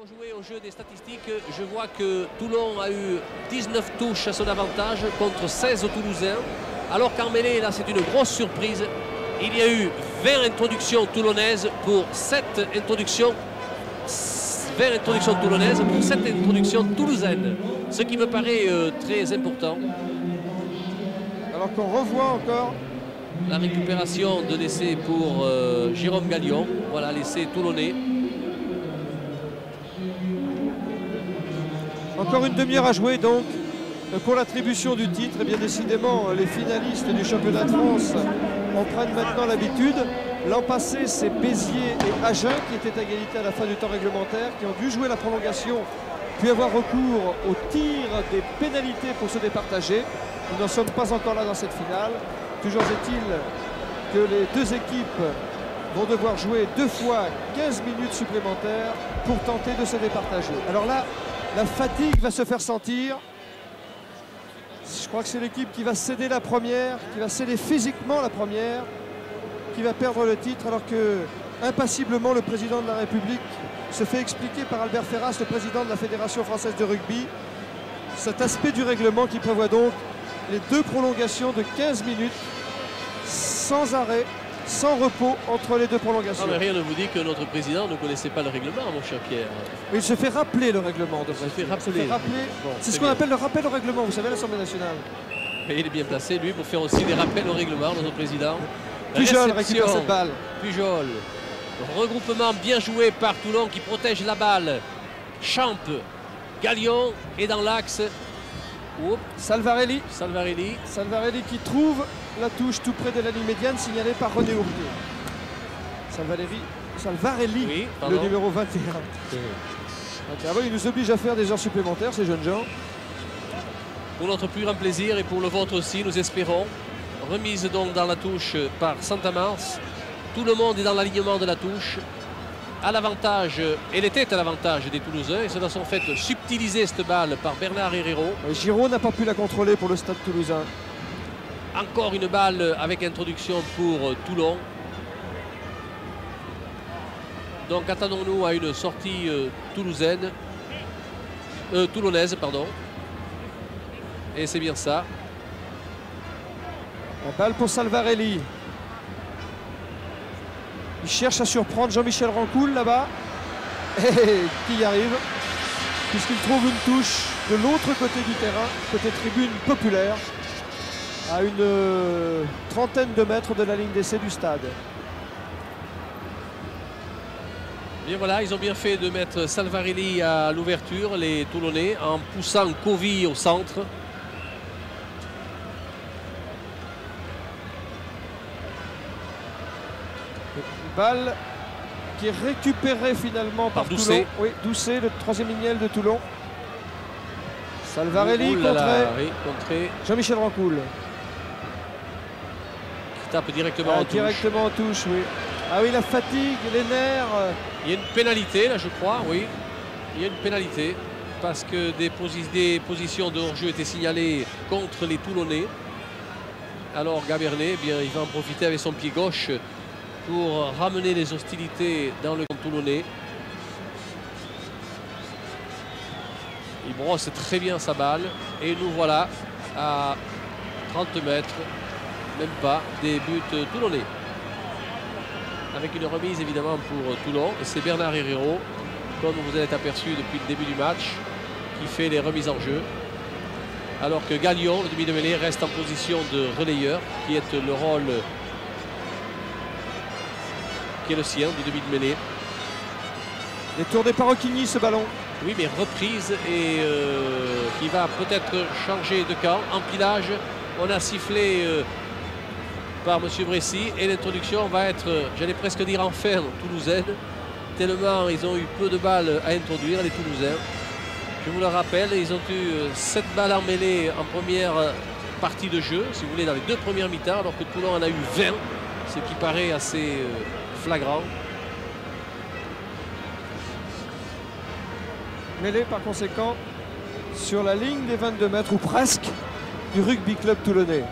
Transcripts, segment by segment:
on jouait au jeu des statistiques, je vois que Toulon a eu 19 touches à son avantage contre 16 aux Toulousains. Alors qu'en mêlée, là, c'est une grosse surprise. Il y a eu 20 introductions toulonnaises pour 7 introductions. 20 introductions toulonnaises pour 7 introductions toulousaines. Ce qui me paraît très important. Alors qu'on revoit encore la récupération de l'essai pour Jérôme Gallion. Voilà l'essai toulonnais. Encore une demi-heure à jouer donc pour l'attribution du titre. Et bien décidément, les finalistes du championnat de France en prennent maintenant l'habitude. L'an passé, c'est Béziers et Agen qui étaient à égalité à la fin du temps réglementaire, qui ont dû jouer la prolongation, puis avoir recours au tir des pénalités pour se départager. Nous n'en sommes pas encore là dans cette finale. Toujours est-il que les deux équipes vont devoir jouer 2 fois 15 minutes supplémentaires pour tenter de se départager. Alors là, la fatigue va se faire sentir. Je crois que c'est l'équipe qui va céder la première, qui va céder physiquement la première, qui va perdre le titre, alors que impassiblement le président de la République se fait expliquer par Albert Ferras, le président de la Fédération française de rugby, cet aspect du règlement qui prévoit donc les 2 prolongations de 15 minutes sans arrêt, sans repos entre les 2 prolongations. Non, mais rien ne vous dit que notre président ne connaissait pas le règlement, mon cher Pierre. Il se fait rappeler le règlement. Il se fait rappeler. Bon, c'est ce qu'on appelle le rappel au règlement, vous savez, à l'Assemblée nationale. Mais il est bien placé, lui, pour faire aussi des rappels au règlement, notre président. Pujol récupère cette balle. Pujol. Regroupement bien joué par Toulon qui protège la balle. Champ, Gallion est dans l'axe. Salvarelli. Salvarelli Qui trouve la touche tout près de la ligne médiane signalée par René Ourdier. Salvarelli, oui, le numéro 21. Il nous oblige à faire des heures supplémentaires, ces jeunes gens. Pour notre plus grand plaisir et pour le vôtre aussi, nous espérons. Remise donc dans la touche par Santamars. Tout le monde est dans l'alignement de la touche. À l'avantage, elle était à l'avantage des Toulousains. Et cela sont fait subtiliser cette balle par Bernard Herrero. Giraud n'a pas pu la contrôler pour le Stade Toulousain. Encore une balle avec introduction pour Toulon. Donc attendons-nous à une sortie toulonnaise, pardon. Et c'est bien ça. La balle pour Salvarelli. Il cherche à surprendre Jean-Michel Rancoul là-bas. Et qui y arrive, puisqu'il trouve une touche de l'autre côté du terrain, côté tribune populaire, à une trentaine de mètres de la ligne d'essai du stade. Bien voilà, ils ont bien fait de mettre Salvarelli à l'ouverture, les Toulonnais, en poussant Covy au centre. Balle qui est récupérée finalement par Toulon. Doucet. Oui, Doucet, le 3e lignel de Toulon. Salvarelli contré. Jean-Michel Rancoul. Qui tape directement en touche. Directement en touche, oui. Ah oui, la fatigue, les nerfs. Il y a une pénalité là, je crois, oui. Il y a une pénalité parce que des positions de hors-jeu étaient signalées contre les Toulonnais. Alors Gabernet, eh bien, il va en profiter avec son pied gauche pour ramener les hostilités dans le camp toulonnais. Il brosse très bien sa balle et nous voilà à 30 mètres, même pas, des buts toulonnais. Avec une remise évidemment pour Toulon. Et c'est Bernard Herrero, comme vous êtes aperçu depuis le début du match, qui fait les remises en jeu. Alors que Gallion, le demi de mêlée, reste en position de relayeur, qui est le rôle qui est le sien du demi de mêlée. Détourné par Occhigny ce ballon. Oui, mais reprise et qui va peut-être changer de camp. Empilage, on a sifflé par M. Brécy et l'introduction va être, j'allais presque dire enfin, toulousaine, tellement ils ont eu peu de balles à introduire, les Toulousains. Je vous le rappelle, ils ont eu 7 balles en mêlée en première partie de jeu, si vous voulez, dans les 2 premières mi-temps, alors que Toulon en a eu 20, ce qui paraît assez flagrant. Mêlée par conséquent sur la ligne des 22 mètres, ou presque, du rugby club toulonnais.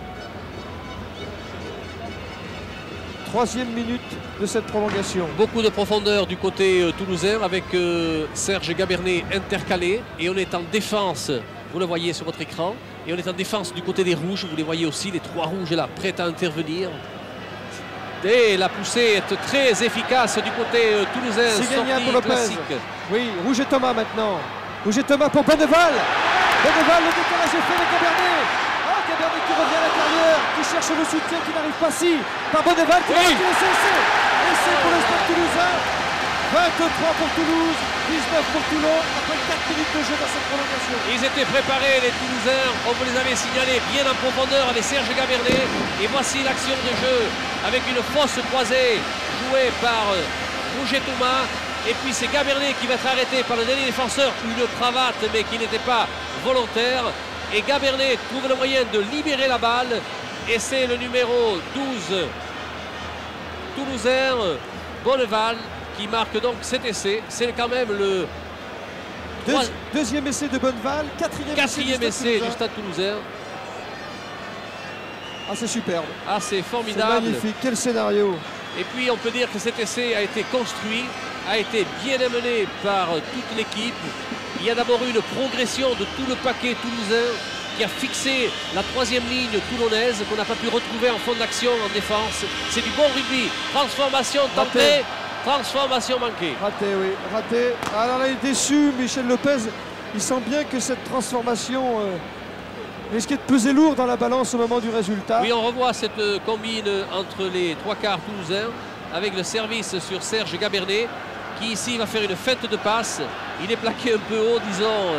3e minute de cette prolongation. Beaucoup de profondeur du côté toulousain avec Serge Gabernet intercalé. Et on est en défense, vous le voyez sur votre écran. Et on est en défense du côté des rouges. Vous les voyez aussi, les 3 rouges là, prêts à intervenir. Et la poussée est très efficace du côté toulousain. C'est gagné pour Lopez. Classique. Oui, Rouge et Thomas maintenant. Rouge et Thomas pour Bonneval. Bonneval, le décalage est fait avec Gabernet. Oh, Gabernet qui revient à l'intérieur, qui cherche le soutien, qui n'arrive pas si. Par Bonneval qui va Oui. laisser essai. Essai pour le Stade Toulousain. 23 pour Toulouse, 19 pour Toulon, après 4 minutes de jeu dans cette prolongation. Ils étaient préparés, les Toulousains, on vous les avait signalés bien en profondeur avec Serge Gabernet. Et voici l'action de jeu avec une fausse croisée jouée par Rouge et Thomas. Et puis c'est Gabernet qui va être arrêté par le dernier défenseur, une cravate mais qui n'était pas volontaire. Et Gabernet trouve le moyen de libérer la balle. Et c'est le numéro 12 toulousain, Bonneval, qui marque donc cet essai. C'est quand même le Deuxième essai de Bonneval, quatrième essai du Stade Toulousain. Ah, c'est superbe. Ah, c'est C'est formidable. magnifique, quel scénario. Et puis on peut dire que cet essai a été construit, a été bien amené par toute l'équipe. Il y a d'abord eu une progression de tout le paquet toulousain qui a fixé la 3e ligne toulonnaise qu'on n'a pas pu retrouver en fond d'action en défense. C'est du bon rugby. Transformation tentée, transformation manquée. Raté, oui, raté. Alors là, il est déçu, Michel Lopez. Il sent bien que cette transformation risquait de peser lourd dans la balance au moment du résultat. Oui, on revoit cette combine entre les 3 quarts toulousains avec le service sur Serge Gabernet qui ici va faire une fête de passe. Il est plaqué un peu haut, disons,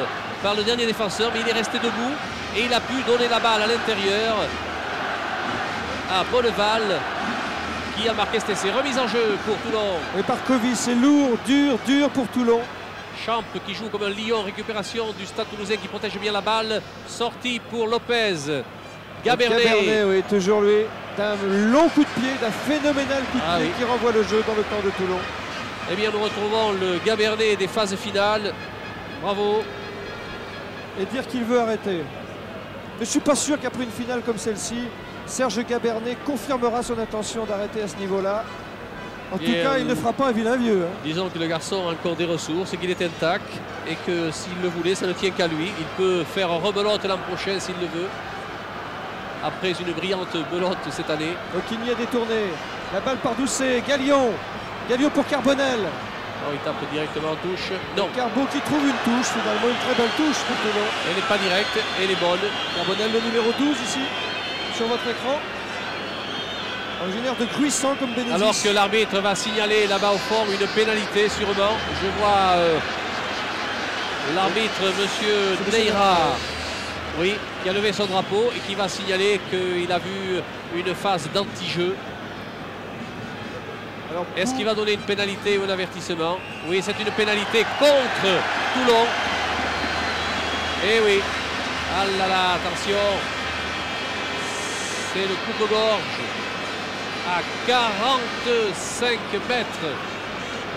par le dernier défenseur, mais il est resté debout et il a pu donner la balle à l'intérieur à Bonneval qui a marqué cet essai. Remise en jeu pour Toulon. Et Parkovic, c'est lourd, dur pour Toulon. Champ qui joue comme un lion, récupération du Stade Toulousain qui protège bien la balle. Sortie pour Lopez. Gabernet, oui, toujours lui, d'un long coup de pied, d'un phénoménal coup de pied oui, qui renvoie le jeu dans le camp de Toulon. Eh bien, nous retrouvons le Gabernet des phases finales. Bravo. Et dire qu'il veut arrêter. Mais je ne suis pas sûr qu'après une finale comme celle-ci, Serge Gabernet confirmera son intention d'arrêter à ce niveau-là. En tout cas, il ne fera pas un vilain vieux. Hein. Disons que le garçon a encore des ressources et qu'il est intact et que s'il le voulait, ça ne tient qu'à lui. Il peut faire rebelote l'an prochain s'il le veut. Après une brillante belote cette année. Okini a détourné. La balle par Doucet. Galion. Galion pour Carbonel. Oh, il tape directement en touche. Non. Carbo qui trouve une touche, finalement une très belle touche pour Toulon. Elle n'est pas directe, elle est bonne. Carbonel, le numéro 12 ici, sur votre écran. Originaire de Gruissant comme Bénédicte. Alors que l'arbitre va signaler là-bas au fond une pénalité sûrement. Je vois l'arbitre, monsieur Neira, oui, qui a levé son drapeau et qui va signaler qu'il a vu une phase d'anti-jeu. Est-ce qu'il va donner une pénalité ou un avertissement? Oui, c'est une pénalité contre Toulon. Eh oui. Ah là là, attention. C'est le coupe-gorge à 45 mètres,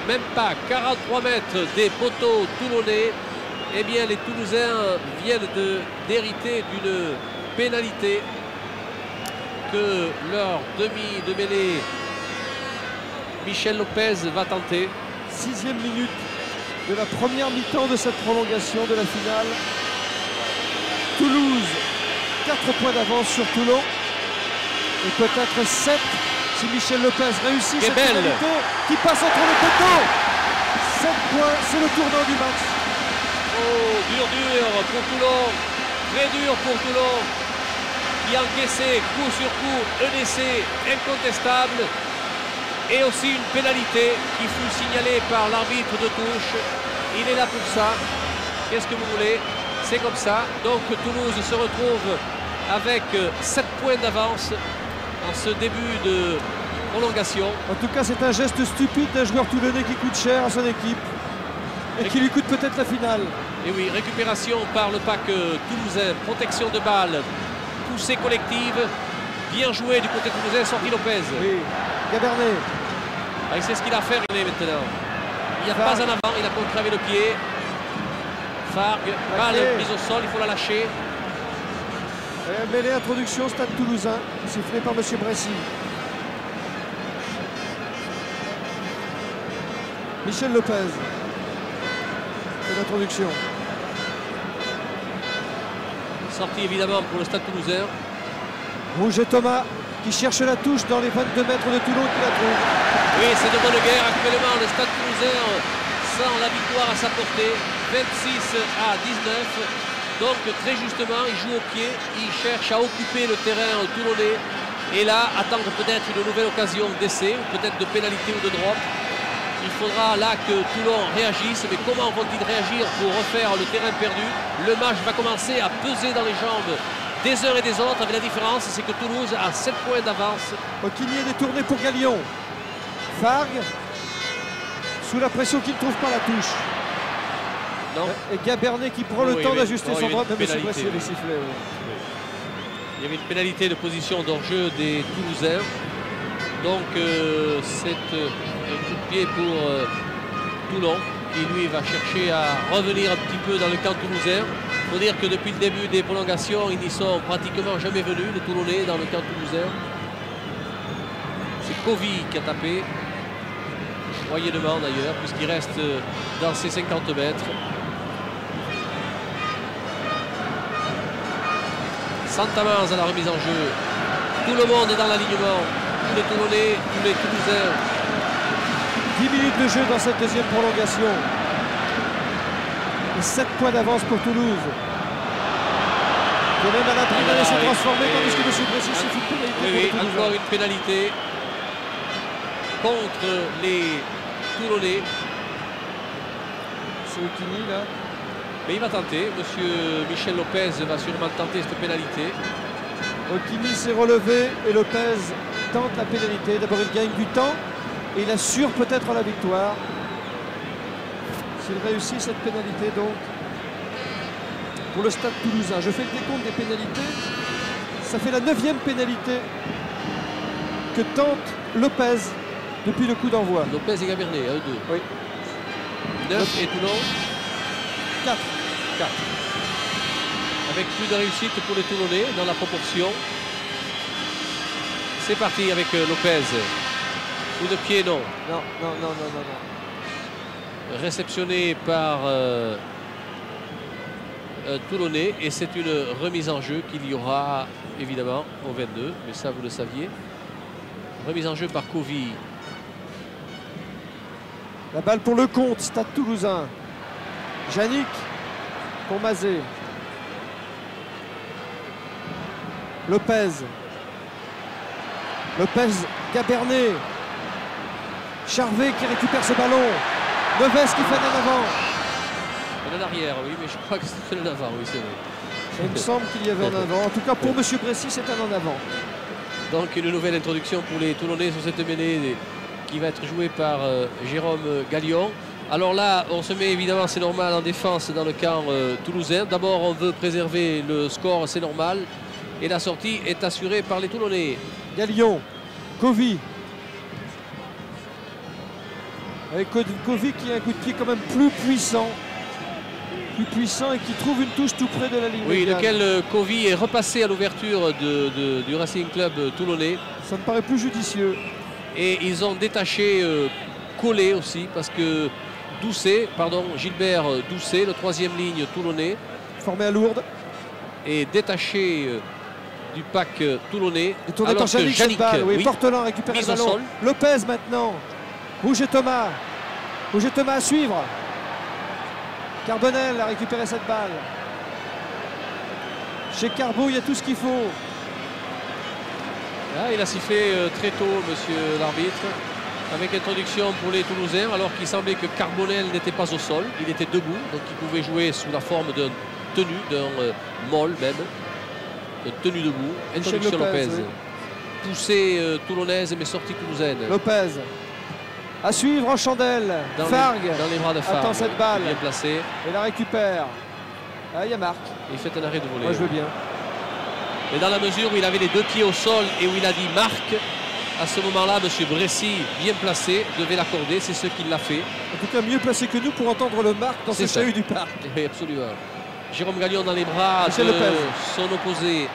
même pas 43 mètres des poteaux toulonnais. Eh bien, les Toulousains viennent d'hériter d'une pénalité que leur demi de mêlée Michel Lopez va tenter. 6e minute de la première mi-temps de cette prolongation de la finale. Toulouse, 4 points d'avance sur Toulon. Et peut-être 7 si Michel Lopez réussit cette pénalité qui passe entre les poteaux. 7 points, c'est le tournant du match. Oh, dur pour Toulon. Très dur pour Toulon. Qui a encaissé coup sur coup un essai incontestable. Et aussi une pénalité qui fut signalée par l'arbitre de touche. Il est là pour ça. Qu'est-ce que vous voulez? C'est comme ça. Donc Toulouse se retrouve avec 7 points d'avance en ce début de prolongation. En tout cas, c'est un geste stupide d'un joueur toulonnais qui coûte cher à son équipe et qui lui coûte peut-être la finale. Et oui, récupération par le pack toulousain, protection de balle, poussée collective, bien joué du côté toulousain, sorti Lopez. Oui, Gabernet. Il sait ce qu'il a à faire maintenant. Il n'y a pas en avant, il a contravé le pied. Fargue, balle mise au sol, il faut la lâcher. Mêlée introduction Stade Toulousain, sifflé par M. Bressy. Michel Lopez. C'est l'introduction. Sortie évidemment pour le Stade Toulousain. Rouget Thomas qui cherche la touche dans les 22 mètres de Toulon qui la trouve. Oui, c'est de bonne guerre actuellement. Le Stade Toulousain sent la victoire à sa portée. 26 à 19. Donc très justement, il joue au pied. Il cherche à occuper le terrain toulonnais. Et là, attendre peut-être une nouvelle occasion d'essai, ou peut-être de pénalité ou de drop. Il faudra là que Toulon réagisse. Mais comment vont-ils réagir pour refaire le terrain perdu? Le match va commencer à peser dans les jambes des uns et des autres. Avec la différence, c'est que Toulouse a 7 points d'avance. Oquigny est détourné pour Galion. Fargue, sous la pression qu'il ne trouve pas la touche. Non. Et Gabernet qui prend le temps d'ajuster son drop. Même si Bressy avait sifflé. Oui. Il y avait une pénalité de position d'hors-jeu des Toulousains. Donc c'est un coup de pied pour Toulon, qui lui va chercher à revenir un petit peu dans le camp toulousain. Il faut dire que depuis le début des prolongations, ils n'y sont pratiquement jamais venus, les Toulonnais, dans le camp toulousain. C'est Covy qui a tapé, moyennement d'ailleurs, puisqu'il reste dans ses 50 mètres. Santamans à la remise en jeu. Tout le monde est dans l'alignement. Tous les Toulonnais, tous les Toulousains. 10 minutes de jeu dans cette deuxième prolongation. Et 7 points d'avance pour Toulouse. Qui est même à l'abri d'aller se transformer, tandis que M. Bressy s'est fait pénalité. Oui, encore une pénalité contre les Toulonnais. C'est Oquigny là. Mais il va tenter. Monsieur Michel Lopez va sûrement tenter cette pénalité. Oquigny s'est relevé et Lopez tente la pénalité. D'abord il gagne du temps et il assure peut-être la victoire. S'il réussit cette pénalité donc pour le Stade Toulousain. Je fais le décompte des pénalités. Ça fait la 9e pénalité que tente Lopez depuis le coup d'envoi. Lopez et Gabernet, 1-2. Oui. 9 et Toulon 4. Avec plus de réussite pour les Toulonnais dans la proportion. C'est parti avec Lopez. Coup de pied, non. Non. Réceptionné par Toulonnais. Et c'est une remise en jeu qu'il y aura évidemment au 22. Mais ça, vous le saviez. Remise en jeu par Covy. La balle pour le compte, Stade Toulousain. Yannick pour Mazet. Lopez, Gabernet. Charvet qui récupère ce ballon. Neves qui fait un avant. En arrière, oui, mais je crois que c'est un avant, oui, c'est vrai. Il me semble qu'il y avait un avant. En tout cas, pour M. Bressy, c'est un en avant. Donc, une nouvelle introduction pour les Toulonnais sur cette mêlée qui va être jouée par Jérôme Galion. Alors là, on se met évidemment, c'est normal, en défense dans le camp toulousain. D'abord, on veut préserver le score, c'est normal. Et la sortie est assurée par les Toulonnais. Galion, Covy. Avec Covy qui a un coup de pied quand même plus puissant et qui trouve une touche tout près de la ligne. Oui, lequel Covy est repassé à l'ouverture du Racing Club toulonnais. Ça me paraît plus judicieux. Et ils ont détaché Collet aussi, parce que Gilbert Doucet, le 3e ligne toulonnais, formé à Lourdes, est détaché du pack toulonnais. Et tourné par Yannick, oui. Portelan récupère le ballon. Lopez maintenant. Rouget Thomas à suivre. Carbonel a récupéré cette balle. Chez Carbo, il y a tout ce qu'il faut. Là, il a sifflé très tôt, monsieur l'arbitre, avec introduction pour les Toulousains, alors qu'il semblait que Carbonel n'était pas au sol. Il était debout, donc il pouvait jouer sous la forme d'un tenue, d'un molle même, de tenue debout. Introduction Lopez. Oui. Poussée toulonnaise, mais sortie toulousaine. Lopez. À suivre en chandelle. Fargue. Dans les bras de Fargue. Attend cette balle. Bien placé. Et la récupère. Ah, il y a Marc. Il fait un arrêt de volée. Moi, je veux bien. Mais dans la mesure où il avait les 2 pieds au sol et où il a dit Marc, à ce moment-là, M. Bressy, bien placé, devait l'accorder. C'est ce qu'il l'a fait. En tout cas, mieux placé que nous pour entendre le Marc dans ce chahut du parc. Oui, absolument. Jérôme Galion dans les bras de son opposé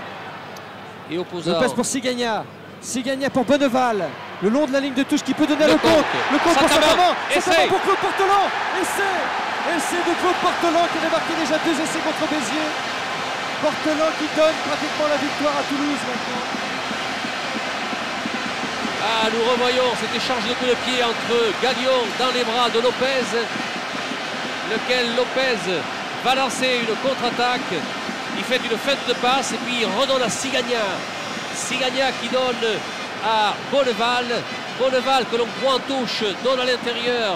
et opposant. Lopez pour Sigagna. Sigagna pour Bonneval. Le long de la ligne de touche qui peut donner le compte. Le compte pour Saint-Amand. Essai pour Claude Portelan. Essai de Claude Portelan qui a marqué déjà 2 essais contre Béziers. Portelan qui donne pratiquement la victoire à Toulouse maintenant. Ah, nous revoyons cet échange de coups de pied entre Galion dans les bras de Lopez, lequel Lopez va lancer une contre-attaque. Il fait une feinte de passe et puis il redonne à Sigagna. Sigagna qui donne à Bonneval. Bonneval que l'on croit en touche donne à l'intérieur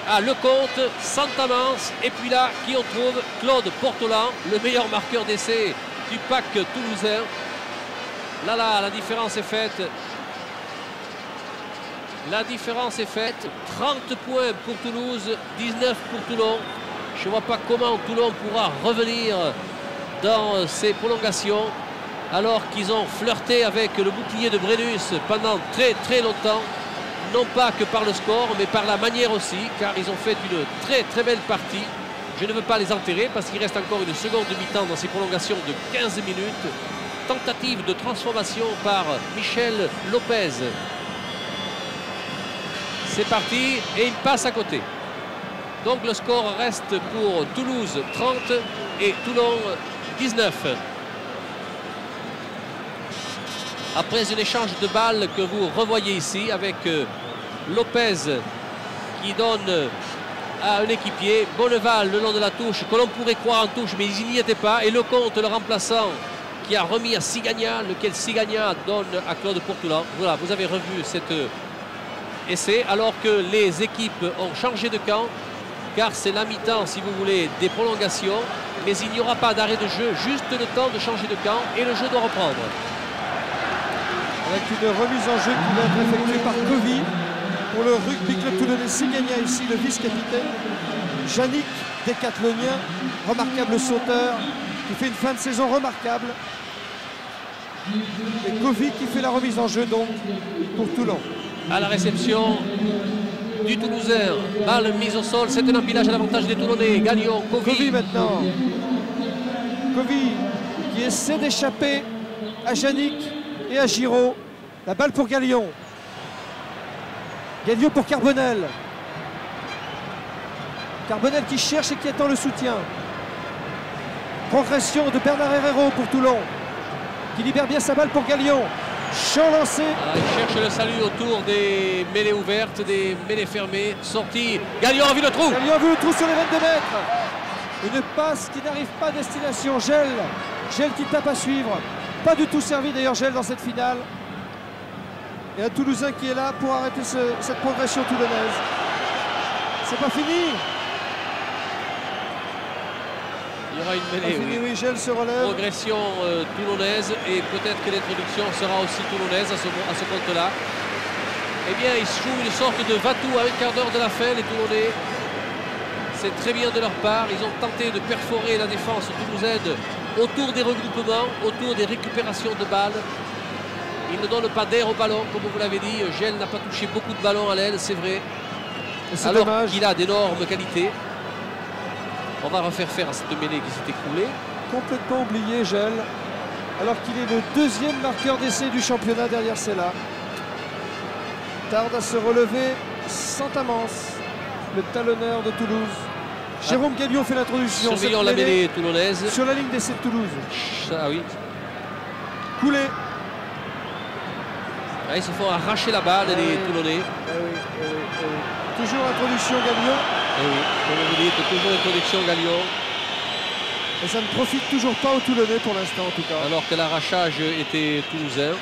à Lecomte, Santamance. Et puis là, qui on trouve? Claude Portelan, le meilleur marqueur d'essai du pack toulousain. Là, la différence est faite. La différence est faite. 30 points pour Toulouse, 19 pour Toulon. Je ne vois pas comment Toulon pourra revenir dans ces prolongations alors qu'ils ont flirté avec le bouclier de Brennus pendant très longtemps. Non pas que par le score, mais par la manière aussi, car ils ont fait une très belle partie. Je ne veux pas les enterrer parce qu'il reste encore une seconde mi-temps dans ces prolongations de 15 minutes. Tentative de transformation par Michel Lopez. C'est parti et il passe à côté. Donc le score reste pour Toulouse 30 et Toulon 19. Après un échange de balles que vous revoyez ici avec Lopez qui donne à un équipier, Bonneval le long de la touche, que l'on pourrait croire en touche mais il n'y était pas, et Lecomte le remplaçant qui a remis à Sigagna, lequel Sigagna donne à Claude Portelan. Voilà, vous avez revu cet essai alors que les équipes ont changé de camp, car c'est la mi-temps si vous voulez des prolongations, mais il n'y aura pas d'arrêt de jeu, juste le temps de changer de camp et le jeu doit reprendre. Avec une remise en jeu qui va être effectuée par Covy pour le rugby club toulonnais. Sigagna ici, le vice-capitaine. Yannick, décathlonien, remarquable sauteur, qui fait une fin de saison remarquable. Et Covy qui fait la remise en jeu donc pour Toulon. À la réception du Toulousain, balle mise au sol, c'est un empilage à l'avantage des Toulonnais. Galion, Covy maintenant. Covy qui essaie d'échapper à Yannick et à Giraud. La balle pour Galion. Galion pour Carbonel. Carbonel qui cherche et qui attend le soutien. Progression de Bernard Herrero pour Toulon, qui libère bien sa balle pour Galion. Champ lancé. Il cherche le salut autour des mêlées ouvertes, des mêlées fermées. Sortie. Galion a vu le trou. Galion a vu le trou sur les 22 mètres. Une passe qui n'arrive pas à destination. Gel qui tape à suivre. Pas du tout servi d'ailleurs Gel dans cette finale. Et un Toulousain qui est là pour arrêter cette progression toulonnaise. C'est pas fini. Il y aura une mêlée. Fini, oui, Gel se relève. Progression toulonnaise et peut-être que l'introduction sera aussi toulonnaise à ce compte-là. Eh bien, ils jouent une sorte de va-tout à un quart d'heure de la fin, les Toulonnais. C'est très bien de leur part. Ils ont tenté de perforer la défense toulousaine autour des regroupements, autour des récupérations de balles. Ils ne donnent pas d'air au ballon, comme vous l'avez dit. Gel n'a pas touché beaucoup de ballons à l'aile, c'est vrai. Alors qu'il a d'énormes qualités. On va refaire faire à cette mêlée qui s'est écroulée. Complètement oublié Gel, alors qu'il est le deuxième marqueur d'essai du championnat derrière Sella. Tarde à se relever Santamance, le talonneur de Toulouse. Jérôme Galion fait l'introduction. Surveillons la mêlée toulonnaise. Sur la ligne d'essai de Toulouse. Ah oui. Coulé. Ah, ils se font arracher la balle, les Toulonnais. Toujours introduction Galion. Eh oui, comme vous dites, toujours introduction Galion. Et ça ne profite toujours pas aux Toulonnais pour l'instant en tout cas. Alors que l'arrachage était toulousain.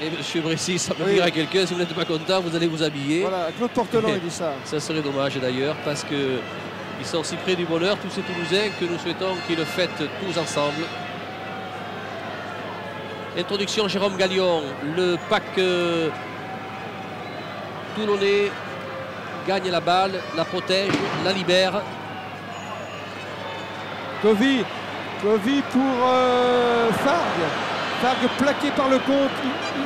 Et M. Bressy, ça peut dire à quelqu'un, si vous n'êtes pas content, vous allez vous habiller. Voilà, Claude Portelan il dit ça. Ça serait dommage d'ailleurs, parce qu'ils sont si près du bonheur, tous ces Toulousains, que nous souhaitons qu'ils le fêtent tous ensemble. Introduction Jérôme Galion, le pack toulonnais gagne la balle, la protège, la libère. Covy pour Fargue. Fargue plaqué par le compte.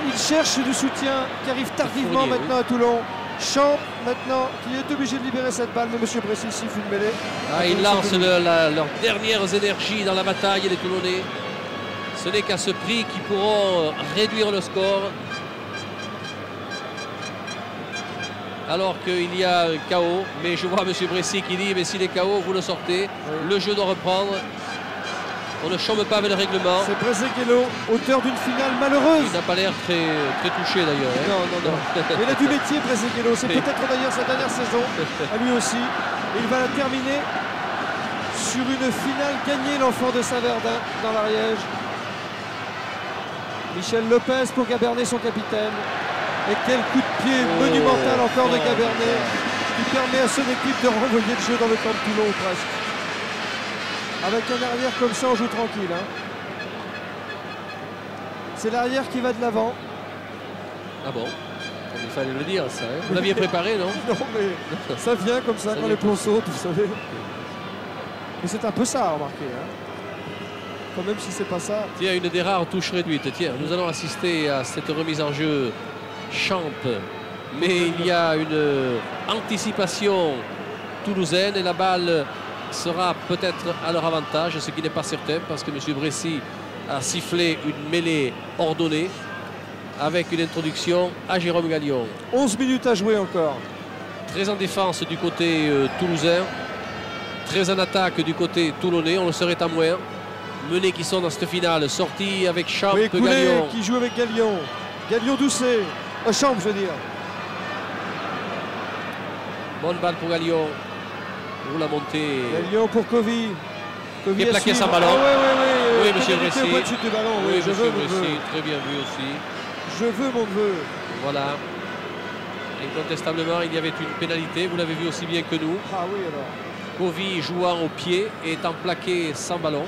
Il cherche du soutien qui arrive tardivement maintenant à Toulon. Champ maintenant qui est obligé de libérer cette balle, mais M. Bressy siffle une mêlée. Ils lancent leurs dernières énergies dans la bataille, les Toulonnais. Ce n'est qu'à ce prix qu'ils pourront réduire le score. alors qu'il y a un KO. Mais je vois M. Brécy qui dit, mais s'il est KO, vous le sortez. Oui. Le jeu doit reprendre. On ne chôme pas avec le règlement. C'est Breseguelo, auteur d'une finale malheureuse. Il n'a pas l'air très touché d'ailleurs. Hein. Non. Mais il a du métier, Breseguelo. C'est peut-être d'ailleurs sa dernière saison, à lui aussi. Et il va la terminer sur une finale gagnée, l'enfant de Saint-Verdun dans l'Ariège. Michel Lopez pour Gabernet, son capitaine. Et quel coup de pied monumental encore de Gabernet, qui permet à son équipe de renvoyer le jeu dans le camp de Toulon presque. Avec un arrière comme ça, on joue tranquille. Hein. C'est l'arrière qui va de l'avant. Ah bon? Il fallait le dire, ça. Hein. Vous l'aviez préparé, non? Non, mais ça vient comme ça quand les plombs sautent, vous savez. Mais c'est un peu ça, remarquez. Hein. Quand même si c'est pas ça. Tiens, une des rares touches réduites. Tiens, nous allons assister à cette remise en jeu Champ. Mais il y a une anticipation toulousaine et la balle sera peut-être à leur avantage, ce qui n'est pas certain parce que M. Brécy a sifflé une mêlée ordonnée avec une introduction à Jérôme Galion. 11 minutes à jouer encore. Très en défense du côté toulousain, très en attaque du côté toulonnais, on le serait à moins. Menés qui sont dans cette finale, sortie avec Champ, oui, Galion. Qui joue avec Galion. Galion Doucet, Champ je veux dire. Bonne balle pour Galion. Pour la montée. Galion pour Covy. Qui est plaqué sans ballon. Ah, oui, monsieur Brécy. Oui, monsieur Brécy, très bien vu aussi. Je veux mon neveu. Voilà. Incontestablement, il y avait une pénalité. Vous l'avez vu aussi bien que nous. Ah oui, alors. Covy jouant au pied et étant plaqué sans ballon.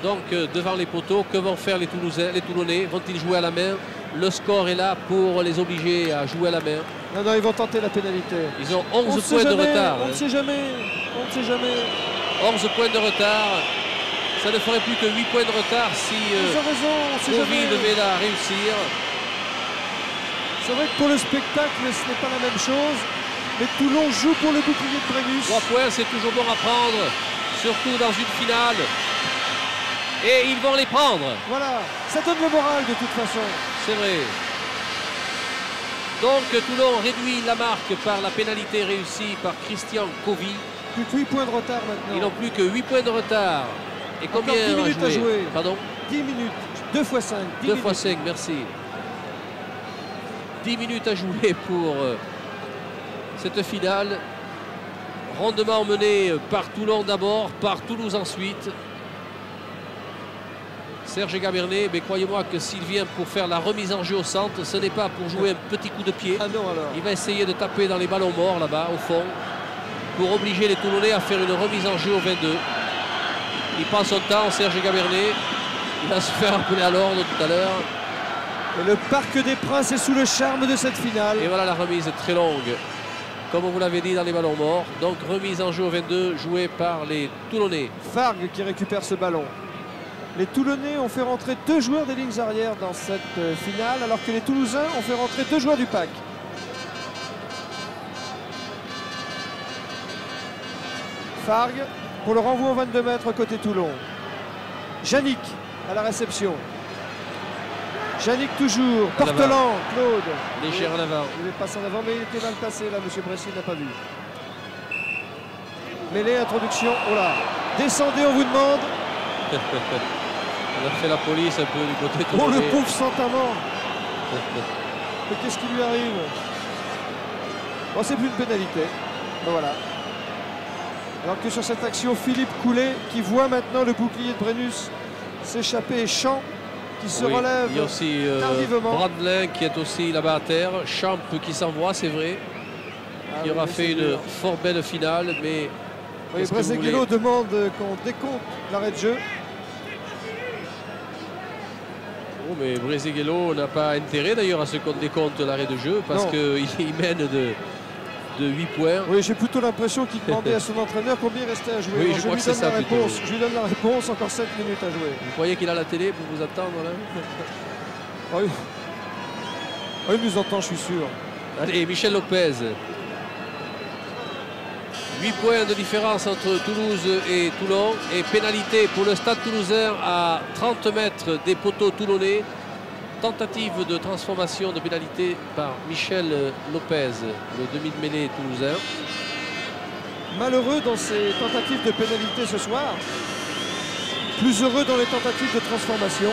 Donc, devant les poteaux, que vont faire les Toulousains, les Toulonnais? Vont-ils jouer à la main? Le score est là pour les obliger à jouer à la main. Non, ils vont tenter la pénalité. Ils ont 11 points de retard. On ne sait jamais. On ne sait jamais. 11 points de retard. Ça ne ferait plus que 8 points de retard si Covy devait la réussir. C'est vrai que pour le spectacle, ce n'est pas la même chose. Mais Toulon joue pour le bouclier de Brennus. 3 points, c'est toujours bon à prendre, surtout dans une finale. Et ils vont les prendre. Voilà, ça donne le moral de toute façon. C'est vrai. Donc Toulon réduit la marque par la pénalité réussie par Christian Covy. Plus que 8 points de retard maintenant. Ils n'ont plus que 8 points de retard. Et combien 10 minutes à jouer. Pardon? 10 minutes. 2 x 5. 2 x 5, merci. 10 minutes à jouer pour cette finale. Rondement mené par Toulon d'abord, par Toulouse ensuite. Serge Gabernet, mais croyez-moi que s'il vient pour faire la remise en jeu au centre, ce n'est pas pour jouer un petit coup de pied. Ah non, alors. Il va essayer de taper dans les ballons morts là-bas, au fond, pour obliger les Toulonnais à faire une remise en jeu au 22. Il prend son temps, Serge Gabernet. Il va se faire appeler à l'ordre tout à l'heure. Et le Parc des Princes est sous le charme de cette finale. Et voilà la remise très longue, comme vous l'avez dit, dans les ballons morts. Donc remise en jeu au 22, jouée par les Toulonnais. Fargue qui récupère ce ballon. Les Toulonnais ont fait rentrer 2 joueurs des lignes arrières dans cette finale, alors que les Toulousains ont fait rentrer 2 joueurs du PAC. Fargue pour le renvoi au 22 mètres côté Toulon. Yannick à la réception. Yannick toujours. Portelan, Claude. Léger en avant. Il est passé en avant, mais il était mal passé là, M. Brécy n'a pas vu. Mêlée, introduction. Oh là. Descendez, on vous demande. On a fait la police un peu du côté toulonnais. Oh le pauvre Saint-Amand. Mais qu'est-ce qui lui arrive? Bon, c'est plus une pénalité. Ben voilà. Alors que sur cette action, Philippe Coulet qui voit maintenant le bouclier de Brennus s'échapper et Champ qui se relève. Il y a aussi Brandelin qui est aussi là-bas à terre. Champ qui s'envoie, c'est vrai. Qui aura fait une fort belle finale, mais. Oui, Breseguelo demande qu'on décompte l'arrêt de jeu. Oh, mais Breseguelo n'a pas intérêt d'ailleurs à ce qu'on décompte l'arrêt de jeu parce qu'il mène de 8 points. Oui, j'ai plutôt l'impression qu'il demandait à son entraîneur combien il restait à jouer. Oui, je crois que c'est ça plutôt. Je lui donne la réponse, encore 7 minutes à jouer. Vous croyez qu'il a la télé pour vous attendre là? Oui. Oui, il nous entend, je suis sûr. Allez, Michel Lopez. 8 points de différence entre Toulouse et Toulon. Et pénalité pour le Stade Toulousain à 30 mètres des poteaux toulonnais. tentative de transformation de pénalité par Michel Lopez, le demi de mêlée toulousain. Malheureux dans ses tentatives de pénalité ce soir. Plus heureux dans les tentatives de transformation.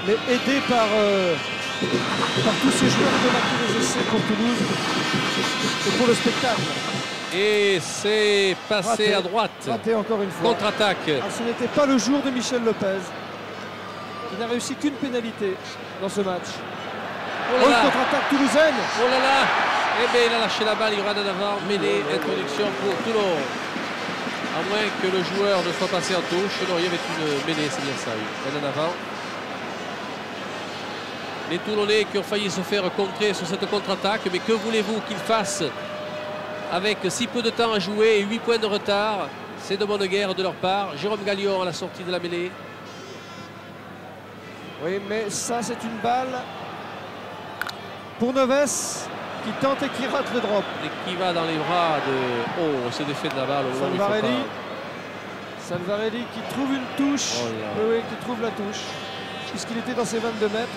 Mais aidé par tous ces joueurs qui ont marqué des essais pour Toulouse et pour le spectacle. Et c'est passé Raté, à droite. Raté encore une fois. Contre-attaque. Ah, ce n'était pas le jour de Michel Lopez. Il n'a réussi qu'une pénalité dans ce match. Oh Oh, là là. une contre-attaque toulousaine. Oh là là. Eh bien, il a lâché la balle, il y aura d'en avant. Mêlée, introduction pour Toulon. À moins que le joueur ne soit passé en touche. Non, il y avait une mêlée, c'est bien ça, oui. En avant. Les Toulonnais qui ont failli se faire contrer sur cette contre-attaque. Mais que voulez-vous qu'ils fassent avec si peu de temps à jouer et 8 points de retard? C'est de bonne guerre de leur part. Jérôme Gallion à la sortie de la mêlée. Oui, mais ça, c'est une balle pour Neves qui tente et qui rate le drop. Et qui va dans les bras de... Oh, c'est défait de la balle. Au moment où il faut Salvarelli. pas. Salvarelli qui trouve une touche. Oh là. Oui, oui, qui trouve la touche. Puisqu'il était dans ses 22 mètres.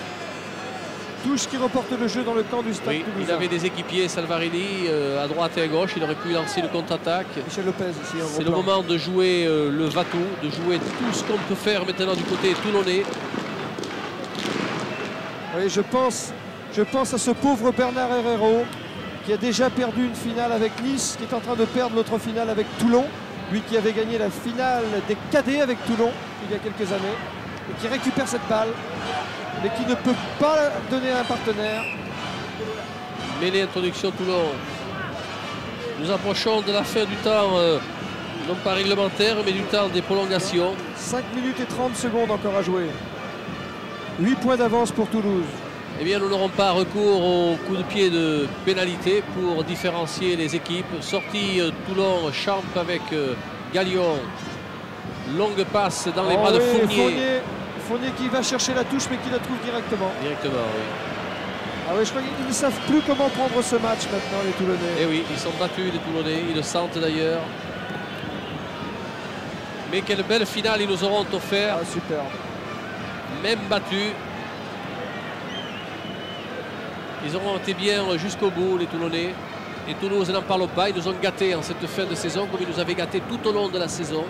Touche qui reporte le jeu dans le camp du Stade Oui, Toulousain. il avait des équipiers, Salvarelli, à droite et à gauche. Il aurait pu lancer le contre-attaque. Michel Lopez ici. en C'est gros le plan. moment de jouer le va-tout, de jouer tout ce qu'on peut faire maintenant du côté toulonnais. Oui, je pense à ce pauvre Bernard Herrero qui a déjà perdu une finale avec Nice, qui est en train de perdre l'autre finale avec Toulon. Lui qui avait gagné la finale des cadets avec Toulon il y a quelques années et qui récupère cette balle mais qui ne peut pas la donner à un partenaire. Mêlée, introduction Toulon. Nous approchons de la fin du temps, non pas réglementaire, mais du temps des prolongations. 5 minutes et 30 secondes encore à jouer. 8 points d'avance pour Toulouse. Eh bien, nous n'aurons pas recours au coup de pied de pénalité pour différencier les équipes. Sortie Toulon, Champ avec Gallion. Longue passe dans les bras de Fournier. Fournier qui va chercher la touche mais qui la trouve directement. Directement, oui. Ah oui, je crois qu'ils ne savent plus comment prendre ce match maintenant, les Toulonnais. Eh oui, ils sont battus, les Toulonnais. Ils le sentent d'ailleurs. Mais quelle belle finale ils nous auront offert. Ah, superbe. Même battus. Ils auront été bien jusqu'au bout, les Toulonnais. Et Toulouse n'en parle pas. Ils nous ont gâtés en cette fin de saison, comme ils nous avaient gâtés tout au long de la saison.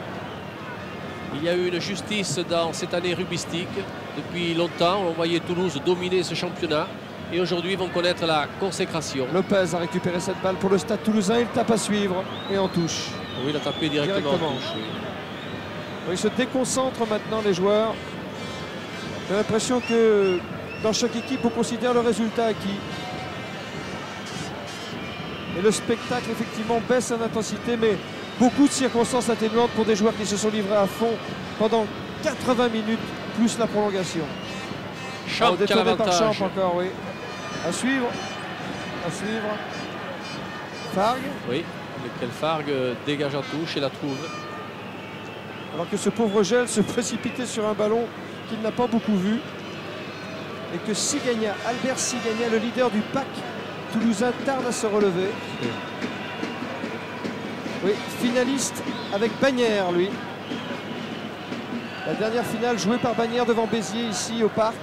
Il y a eu une justice dans cette année rugbyistique. Depuis longtemps, on voyait Toulouse dominer ce championnat. Et aujourd'hui, ils vont connaître la consécration. Lopez a récupéré cette balle pour le Stade Toulousain. Il tape à suivre et en touche. Oui, il a tapé directement. En touche, oui. Ils se déconcentrent maintenant, les joueurs. J'ai l'impression que dans chaque équipe, on considère le résultat acquis. Et le spectacle, effectivement, baisse en intensité, mais beaucoup de circonstances atténuantes pour des joueurs qui se sont livrés à fond pendant 80 minutes, plus la prolongation. Champ qui a détourné par l'avantage. Champ encore, oui. À suivre. À suivre. Fargue. Oui, lequel Fargue dégage en touche et la trouve. Alors que ce pauvre Gel se précipitait sur un ballon qu'il n'a pas beaucoup vu. Et que Sigagna, Albert Sigagna, le leader du pack toulousain, tarde à se relever. Oui, finaliste avec Bagnères, lui. La dernière finale jouée par Bagnères devant Béziers, ici au parc.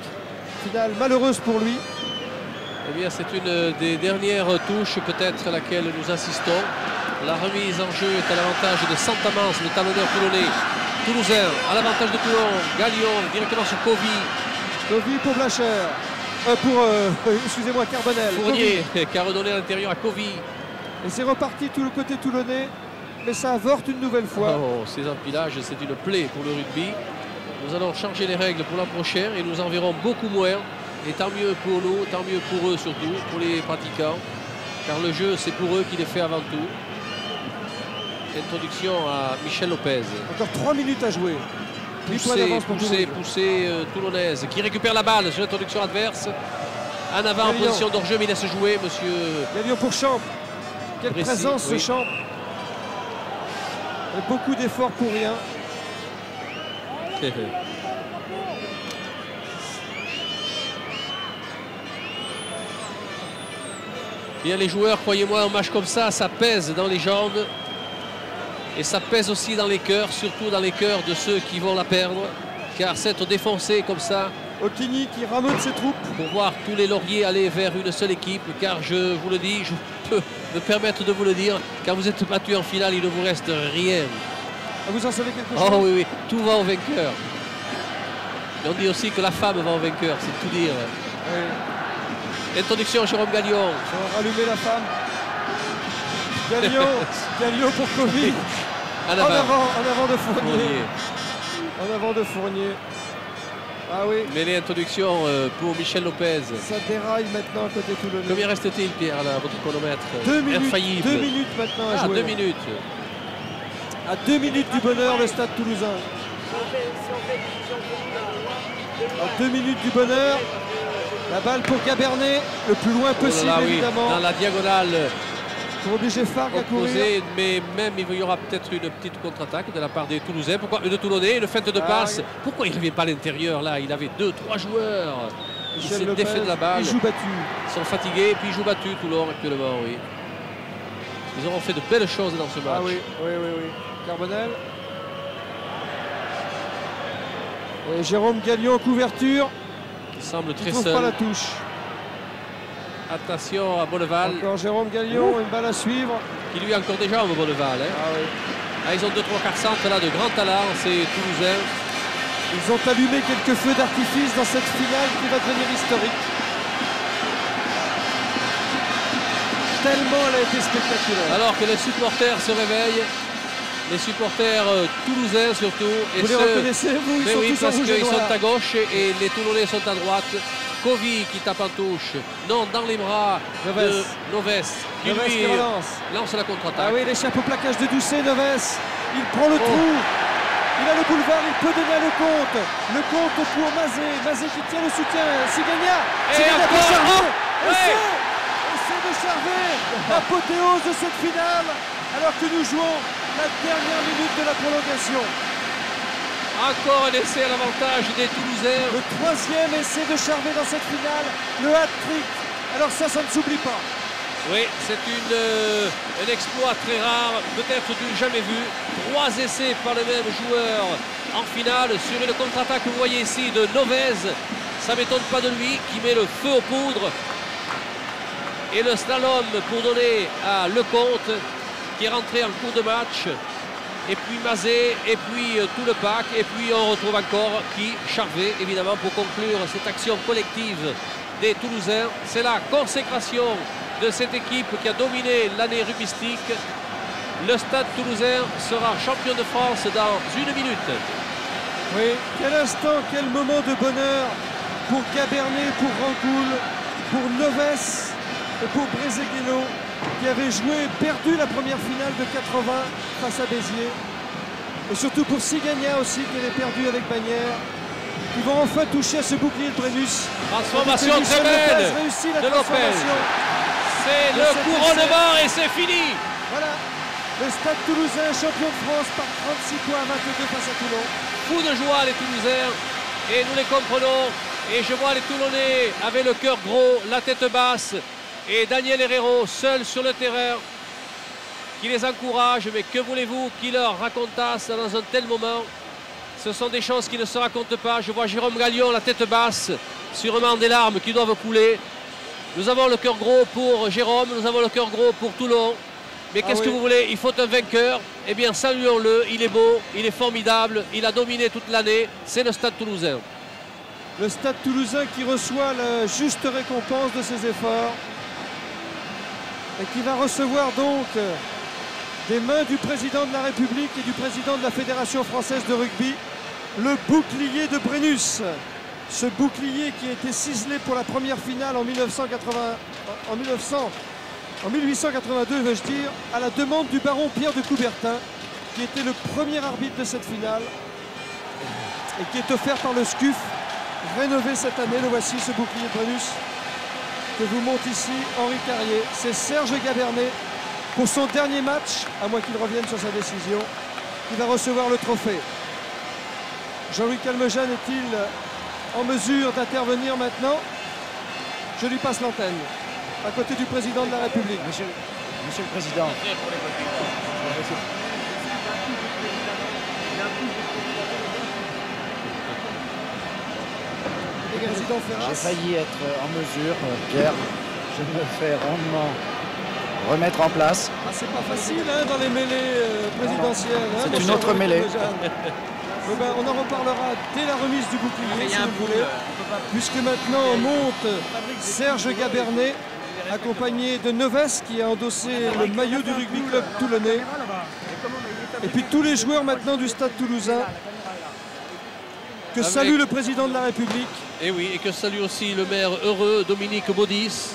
Finale malheureuse pour lui. Eh bien, c'est une des dernières touches, peut-être, à laquelle nous assistons. La remise en jeu est à l'avantage de Santamans, le talonneur toulonnais. Toulousain, à l'avantage de Toulon. Gallion, directement sur Covy. Covy pour Blacher. Excusez-moi, Carbonel. Fournier, qui a redonné à l'intérieur à Covy. Et c'est reparti tout le côté toulonnais. Mais ça avorte une nouvelle fois. Oh, ces empilages, c'est une plaie pour le rugby. Nous allons changer les règles pour l'an prochain et nous en verrons beaucoup moins. Et tant mieux pour nous, tant mieux pour eux surtout, pour les pratiquants. Car le jeu, c'est pour eux qu'il est fait avant tout. Introduction à Michel Lopez. Encore 3 minutes à jouer. Poussée toulonnaise qui récupère la balle sur l'introduction adverse. En avant en position d'hors-jeu, mais il laisse jouer, monsieur. Gallion pour Champ. Quelle Précis, présence ce oui. Champ. Et beaucoup d'efforts pour rien. Bien, les joueurs, croyez-moi, un match comme ça pèse dans les jambes. Et ça pèse aussi dans les cœurs, surtout dans les cœurs de ceux qui vont la perdre. Car s'être défoncé comme ça Okini qui rameute ses troupes. Pour voir tous les lauriers aller vers une seule équipe, car je vous le dis, je peux me permettre de vous le dire, quand vous êtes battu en finale, il ne vous reste rien. Ah, vous en savez quelque chose? Oh oui, oui, tout va au vainqueur. Et on dit aussi que la femme va au vainqueur, c'est tout dire. Oui. Introduction, Jérôme Gagnon. On va rallumer la femme. Gagnon pour Covid. En avant de Fournier. En avant de Fournier. Ah oui. Mais l'introduction pour Michel Lopez. Ça déraille maintenant à côté Toulonnais. Combien reste-t-il, Pierre, là, votre chronomètre? 2 minutes. Infaillible. 2 minutes maintenant à jouer. 2 minutes. À 2 minutes du bonheur, le Stade Toulousain. À 2 minutes du bonheur. La balle pour Gabernet, le plus loin possible, là, oui, évidemment. dans la diagonale. Pour obliger Farc à courir. Mais même il y aura peut-être une petite contre-attaque de la part des Toulousains. Pourquoi de Toulonnais, une feinte de passe. Pourquoi il ne revient pas à l'intérieur là? Il avait 2-3 joueurs. Il s'est défait de la balle. Ils jouent battu. Ils sont fatigués et puis ils jouent battu Toulon actuellement, oui. Ils auront fait de belles choses dans ce match. Ah oui. Carbonel. Et Jérôme Gagnon en couverture. Il semble très trouve seul. Pas la touche. Attention à Bonneval. Encore Jérôme Gagnon, une balle à suivre. Qui lui a encore déjà au Bonneval. Hein. Ah oui. Ah, ils ont 2-3 centres là de grand talent, ces Toulousains. Ils ont allumé quelques feux d'artifice dans cette finale qui va devenir historique. Tellement elle a été spectaculaire. Alors que les supporters se réveillent, les supporters toulousains surtout. Vous les reconnaissez, vous? Ils sont tous parce en rouge et qu'ils noir. sont à gauche et les Toulonnais sont à droite. Kovi qui tape en touche, non dans les bras de Noves qui lui lance la contre-attaque. Ah oui, l'échappe au plaquage de Doucet, Noves. Il prend le trou. Il a le boulevard, il peut donner le compte. Le compte pour Mazé. Mazé qui tient le soutien. Sigagna. Et encore. Essai de Charvet. L'apothéose de cette finale. Alors que nous jouons la dernière minute de la prolongation. Encore un essai à l'avantage des Toulousains. Le troisième essai de Charvet dans cette finale. Le hat-trick. Alors ça ne s'oublie pas. Oui, c'est un exploit très rare, peut-être du jamais vu. 3 essais par le même joueur en finale sur une contre-attaque, vous voyez ici, de Novez. Ça ne m'étonne pas de lui, qui met le feu aux poudres. Et le slalom pour donner à Lecomte, qui est rentré en cours de match. Et puis Mazet, et puis tout le pack. Et puis on retrouve encore Charvet, évidemment, pour conclure cette action collective des Toulousains. C'est la consécration de cette équipe qui a dominé l'année rugbyistique. Le Stade Toulousain sera champion de France dans 1 minute. Oui, quel instant, quel moment de bonheur pour Gabernet, pour Rancoul, pour Noves et pour Brezeguelo, qui avait perdu la première finale de 80 face à Béziers. Et surtout pour Sigagna aussi, qui avait perdu avec Bagnères. Qui vont enfin toucher à ce bouclier de Brennus. Transformation très belle de Lopez. C'est le couronnement et c'est fini. Voilà, le Stade Toulousain, champion de France par 36 points à 22 face à Toulon. Fou de joie les Toulousains et nous les comprenons. Et je vois les Toulonnais avec le cœur gros, la tête basse. Et Daniel Herrero seul sur le terrain qui les encourage. Mais que voulez-vous qu'il leur racontasse dans un tel moment? Ce sont des choses qui ne se racontent pas. Je vois Jérôme Gagnon, la tête basse, sûrement des larmes qui doivent couler. Nous avons le cœur gros pour Jérôme, nous avons le cœur gros pour Toulon. Mais qu'est-ce que vous voulez? Il faut un vainqueur. Eh bien, saluons-le. Il est beau, il est formidable, il a dominé toute l'année. C'est le Stade Toulousain. Le Stade Toulousain qui reçoit la juste récompense de ses efforts. Et qui va recevoir donc des mains du président de la République et du président de la Fédération française de rugby le bouclier de Brennus. Ce bouclier qui a été ciselé pour la première finale en 1882, veux-je dire, à la demande du baron Pierre de Coubertin, qui était le premier arbitre de cette finale et qui est offert par le SCUF, rénové cette année. Le voici, ce bouclier de Brennus que vous montre ici Henri Carrier. C'est Serge Gabernet pour son dernier match, à moins qu'il revienne sur sa décision, qui va recevoir le trophée. Jean-Louis Calmejane est-il en mesure d'intervenir maintenant? Je lui passe l'antenne, à côté du président de la République. Monsieur le Président. Président J'ai Ferras. failli être en mesure, Pierre. Je me fais rondement remettre en place. Ah, c'est pas facile hein, dans les mêlées présidentielles. Hein, C'est mon une cher autre Jean-Luc mêlée. Lejeune. Eh ben, on en reparlera dès la remise du bouclier, si vous voulez. Puisque maintenant monte Serge Gabernet, accompagné de Neves qui a endossé le maillot du rugby club toulonnais. Et puis tous les joueurs maintenant du stade toulousain que salue le président de la République. Et oui, et que salue aussi le maire heureux, Dominique Baudis.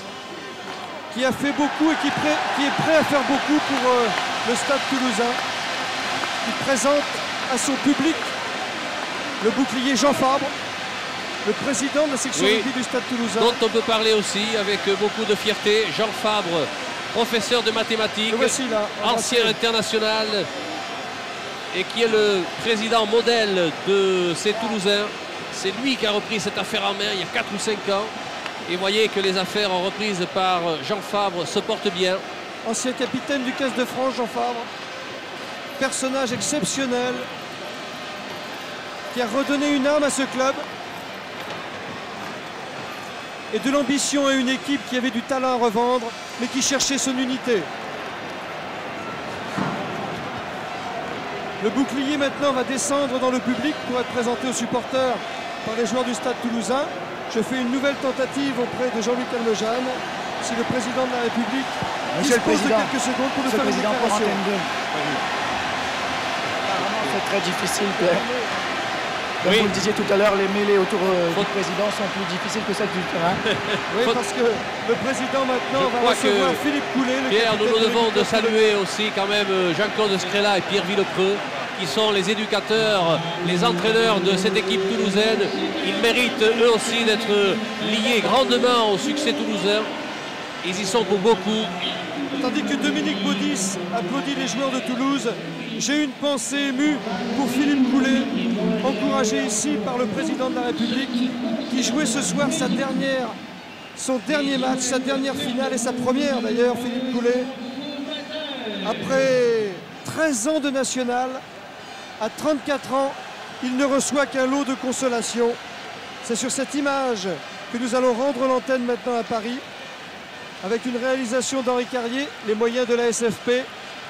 Qui a fait beaucoup et qui est prêt à faire beaucoup pour le stade toulousain. Il présente à son public le bouclier Jean Fabre, le président de la section rugby du stade toulousain. Dont on peut parler aussi avec beaucoup de fierté. Jean Fabre, professeur de mathématiques, ancien international, et qui est le président modèle de ces Toulousains. C'est lui qui a repris cette affaire en main il y a 4 ou 5 ans. Et vous voyez que les affaires reprises par Jean Fabre se portent bien. Ancien capitaine du 15 de France, Jean Fabre. Personnage exceptionnel qui a redonné une âme à ce club et de l'ambition à une équipe qui avait du talent à revendre mais qui cherchait son unité. Le bouclier maintenant va descendre dans le public pour être présenté aux supporters par les joueurs du stade toulousain. Je fais une nouvelle tentative auprès de Jean-Luc Almejane. Si le président de la République dispose de quelques secondes pour nous faire une déclaration. Apparemment, c'est très difficile, Pierre. Comme vous le disiez tout à l'heure, les mêlées autour du président sont plus difficiles que celles du terrain. Oui, parce que le président maintenant va recevoir Philippe Coulet. Pierre, nous nous devons de saluer aussi quand même Jean-Claude Scrella et Pierre Villepreux, qui sont les éducateurs, les entraîneurs de cette équipe toulousaine. Ils méritent eux aussi d'être liés grandement au succès toulousain. Ils y sont pour beaucoup. Tandis que Dominique Baudis applaudit les joueurs de Toulouse, j'ai une pensée émue pour Philippe Coulet, encouragé ici par le président de la République, qui jouait ce soir son dernier match, sa dernière finale et sa première d'ailleurs, Philippe Coulet. Après 13 ans de national, à 34 ans, il ne reçoit qu'un lot de consolation. C'est sur cette image que nous allons rendre l'antenne maintenant à Paris, avec une réalisation d'Henri Carrier, les moyens de la SFP,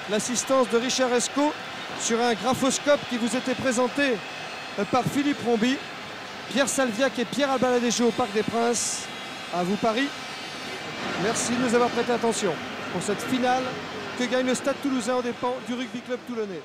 l'assistance de Richard Escaut, sur un graphoscope qui vous était présenté par Philippe Rombi, Pierre Salviac et Pierre Albaladéjou au Parc des Princes. À vous Paris. Merci de nous avoir prêté attention pour cette finale que gagne le Stade Toulousain aux dépens du Rugby Club Toulonnais.